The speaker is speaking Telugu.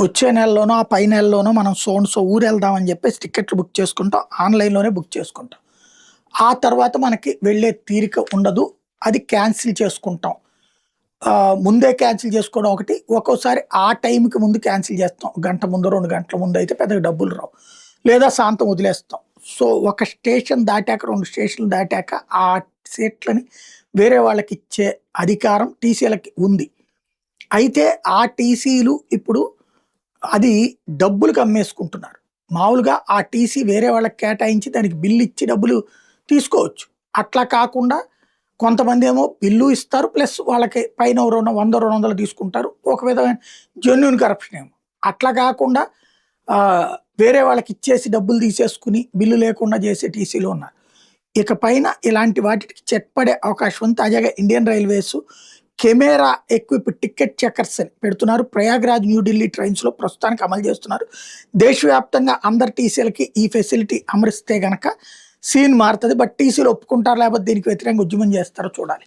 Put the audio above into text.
వచ్చే నెలలోనో, ఆ పై నెలలోనో మనం సో అండ్ సో ఊరెళ్దామని జెప్పేసి టికెట్లు బుక్ చేసుకుంటాం. ఆన్‌లైన్‌లోనే బుక్ చేసుకుంటాం. ఆ తర్వాత మనకి వెళ్ళే తీరిక ఉండదు. అది క్యాన్సిల్ చేసుకుంటాం. ముందే క్యాన్సిల్ చేసుకోవడం ఒకటి. ఒక్కోసారి ఆ టైంకి ముందు క్యాన్సిల్ చేస్తాం. గంట ముందో, 2 గంటల ముందయితే పెద్దగా డబ్బులు రావు. లేదా సాంతం వదిలేస్తాం. సో, ఒక స్టేషన్ దాటాక, 2 స్టేషన్‌లు దాటాక ఆ సీట్లని వేరే వాళ్ళకిచ్చే అధికారం టీసీలకి ఉంది. అయితే ఆ టీసీలు ఇప్పుడు అది డబ్బులకి అమ్మేసుకుంటున్నారు. మామూలుగా ఆ టీసీ వేరే వాళ్ళకి కేటాయించి దానికి బిల్ ఇచ్చి డబ్బులు తీసుకోవచ్చు. అట్లా కాకుండా కొంతమందేమో బిల్లు ఇస్తారు. ప్లస్ వాళ్ళకి పైన ఓ 100, 200 తీసుకుంటారు. ఒక విధమైన జెన్యూన్ కరప్షన్ ఏమో. అట్లా కాకుండా వేరే వాళ్ళకి ఇచ్చేసి డబ్బులు తీసేసుకుని బిల్లు లేకుండా చేసే టీసీలు ఉన్నారు. ఇక పైన ఇలాంటి వాటికి చెక్ పడే అవకాశం ఉంది. తాజాగా Indian railways camera equipped ticket checkers అని పెడుతున్నారు. ప్రయాగ్రాజ్, న్యూఢిల్లీ ట్రైన్స్‌లో ప్రస్తుతానికి అమలు చేస్తున్నారు. దేశవ్యాప్తంగా అందరి టీసీలకి ఈ ఫెసిలిటీ అమరిస్తే గనక సీన్ మారుతది. బట్ టీసీలు ఒప్పుకుంటారో లేకపోతే దీనికి వ్యతిరేకంగా ఉద్యమం చేస్తారో చూడాలి.